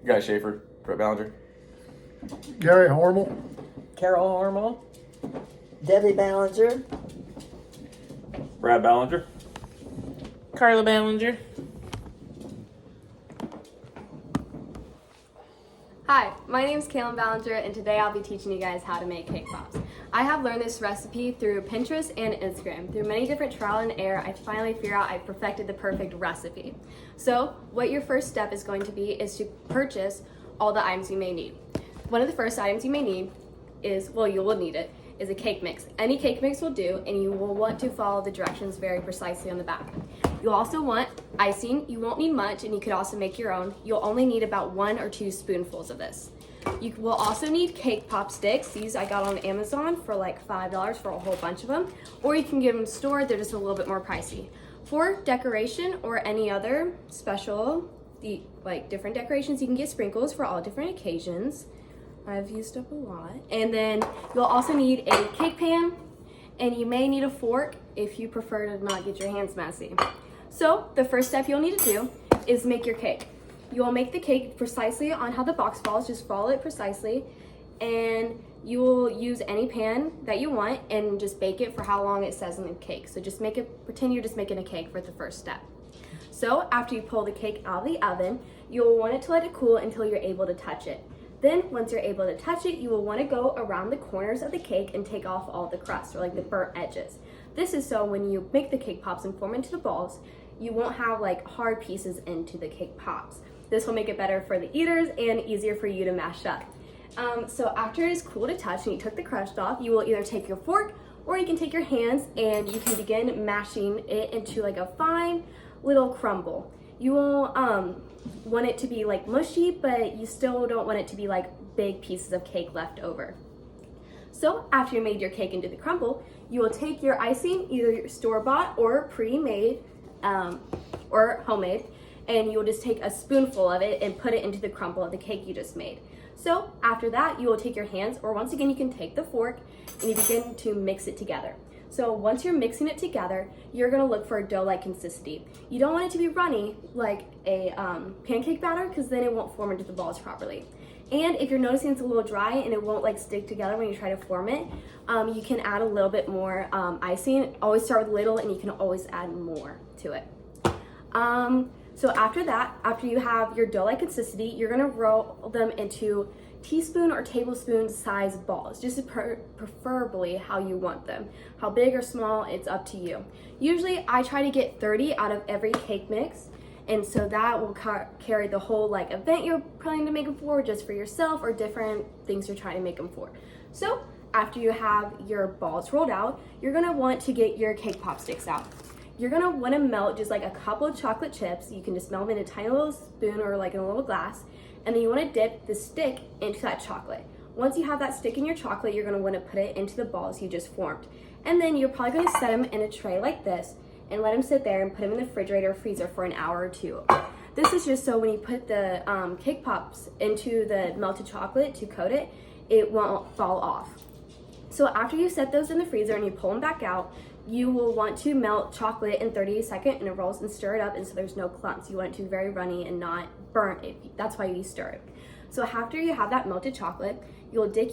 Guy Schaefer, Brett Ballinger. Gary Hormel. Carol Hormel. Debbie Ballinger. Brad Ballinger. Carla Ballinger. Hi, my name is Kaylin Ballinger, and today I'll be teaching you guys how to make cake pops. I have learned this recipe through Pinterest and Instagram. Through many different trial and error, I finally figured out I perfected the perfect recipe. So what your first step is going to be is to purchase all the items you may need. One of the first items you may need is, well, you will need it, is a cake mix. Any cake mix will do, and you will want to follow the directions very precisely on the back. You'll also want icing. You won't need much, and you could also make your own. You'll only need about 1 or 2 spoonfuls of this. You will also need cake pop sticks. These I got on Amazon for like $5 for a whole bunch of them, or you can get them stored. They're just a little bit more pricey. For decoration or any other special, different decorations, you can get sprinkles for all different occasions. I've used up a lot. And then you'll also need a cake pan, and you may need a fork if you prefer to not get your hands messy. So the first step you'll need to do is make your cake. You will make the cake precisely on how the box falls, just follow it precisely, and you will use any pan that you want and just bake it for how long it says in the cake. So just pretend you're just making a cake for the first step. So after you pull the cake out of the oven, you'll want it to let it cool until you're able to touch it. Then once you're able to touch it, you will want to go around the corners of the cake and take off all the crust or like the burnt edges. This is so when you make the cake pops and form into the balls, you won't have like hard pieces into the cake pops. This will make it better for the eaters and easier for you to mash up. So after it is cool to touch and you took the crust off, you will either take your fork or you can take your hands and you can begin mashing it into like a fine little crumble. You will want it to be like mushy, but you still don't want it to be like big pieces of cake left over. So after you made your cake into the crumble, you will take your icing, either your store-bought or pre-made or homemade, and you will just take a spoonful of it and put it into the crumble of the cake you just made. So after that, you will take your hands, or once again, you can take the fork and you begin to mix it together. So once you're mixing it together, you're gonna look for a dough-like consistency. You don't want it to be runny like a pancake batter, because then it won't form into the balls properly. And if you're noticing it's a little dry and it won't like stick together when you try to form it, you can add a little bit more icing. Always start with little, and you can always add more to it. So after that, after you have your dough-like consistency, you're gonna roll them into teaspoon or tablespoon size balls, just preferably how you want them. How big or small, it's up to you. Usually I try to get 30 out of every cake mix, and so that will carry the whole like event you're planning to make them for, just for yourself or different things you're trying to make them for. So after you have your balls rolled out, you're gonna want to get your cake pop sticks out. You're gonna wanna melt just like a couple of chocolate chips. You can just melt them in a tiny little spoon or like in a little glass, and then you wanna dip the stick into that chocolate. Once you have that stick in your chocolate, you're gonna wanna put it into the balls you just formed. And then you're probably gonna set them in a tray like this and let them sit there and put them in the refrigerator or freezer for an hour or 2. This is just so when you put the cake pops into the melted chocolate to coat it, it won't fall off. So after you set those in the freezer and you pull them back out, you will want to melt chocolate in 30 seconds intervals and stir it up, and so there's no clumps. You want it to be very runny and not burnt. That's why you stir it. So after you have that melted chocolate, you'll dip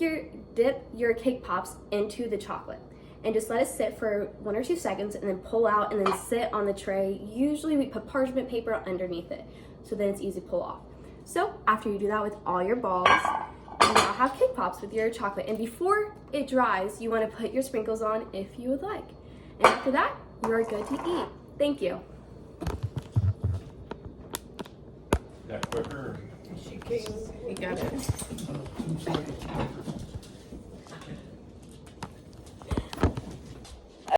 your cake pops into the chocolate and just let it sit for 1 or 2 seconds, and then pull out and then sit on the tray. Usually we put parchment paper underneath it, so then it's easy to pull off. So after you do that with all your balls, you now have cake pops with your chocolate. And before it dries, you want to put your sprinkles on if you would like. And after that, you are good to eat. Thank you. That quicker? You got it.